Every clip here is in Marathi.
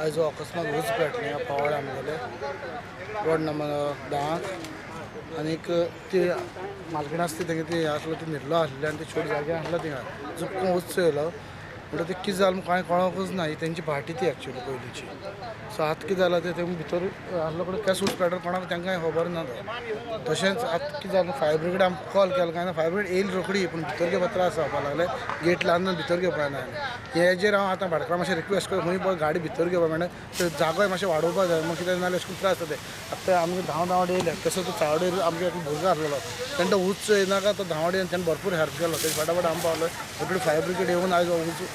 आयज अकस्मात उच पेटलें पावड आमगेले वॉर्ड नंबर 10 आनीक ती मालकीण आसता तेंगे ती आसलो ती न्हिदलो आसले आनी ती छोटी जागे आसलो थिंगा झुपको उच येयलो म्हणटा ते कितें जालें कांय कळोंकूच ना ही तेंची पार्टी ती एक्चुअली पयलींची सो आतां कितें जालां ते भितर आसलो कडेन केस उच पेटलो कोणाक तांकांय खबर ना तो तशेंच आतां कितें जालें फायर ब्रिगेड आमकां कॉल केलो काय ना फायर ब्रिगेड येयली रोखडी पूण भितर घेवपा त्रास जावपा लागले गेट लावन भितर घेवपा ना हेजेर हांव आतां भाटकारा मातशें रिक्वेस्ट कर खंय पळय गाडी भितर घेवपा मेळना जागोय मातशें वाडोवपाक जाय मग कितें जाल्यार अशें त्रास जाता आतां आमगे धांवड येयले तसो तो चावडेर आमगे एक भुरगो आसलेलो तेन्ना तो उच येनाका तो धांवडेन तेन्ना भरपूर हेल्प केलो ते फटाफट आमी पावलो रोखडी फायर ब्रिगेड येवन आयज उच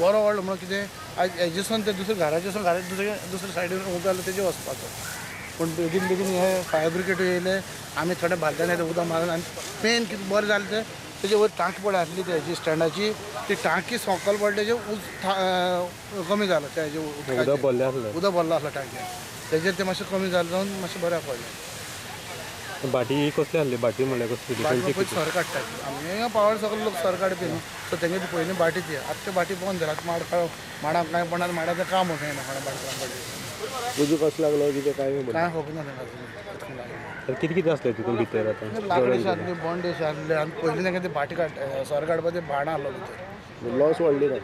बरो व्हडलो म्हणून कितें आयज हेजेसून ते दुसरे घराचेसून दुसरे सायडीन उदक जालें तेजेर वचपाचो पूण बेगीन बेगीन हे फायर ब्रिगेड येयले आमी थोडे बालद्यान येते उदक मारून आनी मेन कितें बरें जालें तें तेजे वयर टांकी पडली आसली तेजी स्टँडाची ती टांकी सकयल पडली तेजे उच कमी जालो तेजे उदक भरलो आसलो टांकी तेजेर ते मातशें कमी जालें जावन मातशें बऱ्याक पडलें बाटी कसली आहली बाटी म्हणल्यार कसली पळय सर काडटा आमी पावड सगळे लोक सर काडपी न्हू सो तेंगे ती पयलीं बाटी ती आतां ते बाटी बंद जाला माडाक कांय पडना माडाचें काम वचना कोणा बाटी उजो कसो लागलो कितें काय खबर ना तांकां तर कितें कितें आसलें तितून भितर आतां लाकडी आसली बॉन्डेश आसले आनी पयलीं तांकां ती बाटी सर काडपा ते भाण आहलो भितर लॉस व्हडली ना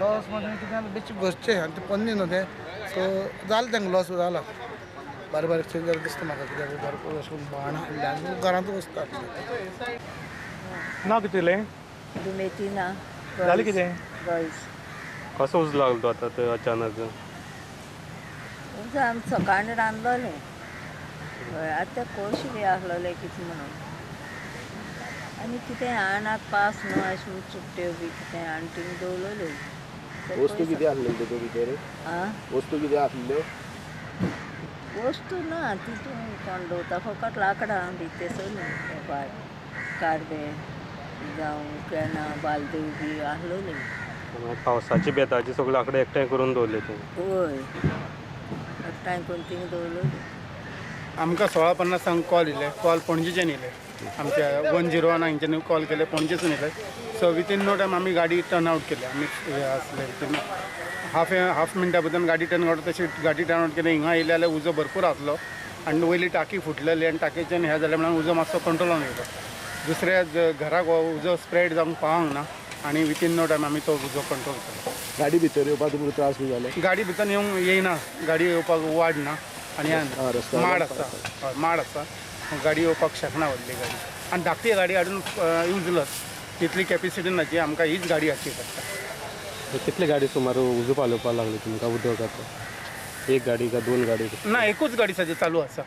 लॉस म्हणजे कितें जालें बेश्टी घरचें आनी ते पन्नी न्हू ते सो जालें तांकां लॉस जाला बारीक बारीक चेंजर दिसता म्हाका कित्याक भरपूर अशें करून भाण आहले आनी घरांत वचता ना कितें दुमेती ना जालें कितें गॉयज कसो उज लागलो तो आतां ते अचानक आमी सकाळीं रांदलोलें हय आतां कोळशी बी आसलोले कितें म्हणून आनी कितें आणाक पास न्हू अशें म्हूण चुट्ट्यो बी कितें आनी थिंग दवरलेल्यो वस्तू कितें आसलेल्यो तेतून भितर आं वस्तू कितें आसलेल्यो वस्तू ना तितून कोण दवरता फकत लांकडां बी ते सगळें काडबे जावं कॅनां बालद्यो बी आसलोल्यो पावसाची बेताची सगळे आंकडे एकठांय करून दवरले ते हय एकठांय करून थिंग दवरलेल्यो आमकां 16:50 कॉल येयले कॉल पणजेच्यान येयले आमच्या 109 कॉल केले पणजेसून येयले सो विथीन नो टायम आमी गाडी टर्न आवट केली आमी आसले विथीन हाफ मिनटा भितर गाडी टर्न आवट तशी गाडी टर्न आवट केली हिंगा येयले जाल्यार उजो भरपूर आसलो आनी वयली टाकी फुटलेली आनी टाकीच्यान हें जालें म्हणून उजो मातसो कंट्रोलान येयलो दुसऱ्या घराक उजो स्प्रेड जावंक पावंक ना आनी विथीन नो टायम आमी तो उजो कंट्रोल केलो गाडी भितर येवपाक तुमकां त्रास बी जाले गाडी भितर येवंक येयना गाडी येवपाक वाड ना आनी माड आसा हय माड आसा गाडी येवपाक शकना व्हडली गाडी आनी धाकटी गाडी हाडून यूजलस तितली कॅपेसिटी नाची आमकां हीच गाडी हाडची पडटा कितले गाडी सुमार उजो पालोवपाक लागले तुमकां उदक आतां एक गाडी काय दोन गाडी ना एकूच गाडी सद्या चालू आसा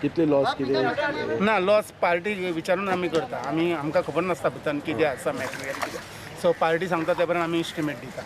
कितले लॉस कितें ना लॉस पार्टी विचारून आमी करता आमकां खबर नासता भितर कितें आसा मॅटेरियल कितें सो पार्टी सांगता ते पर्यंत आमी इस्टिमेट दिता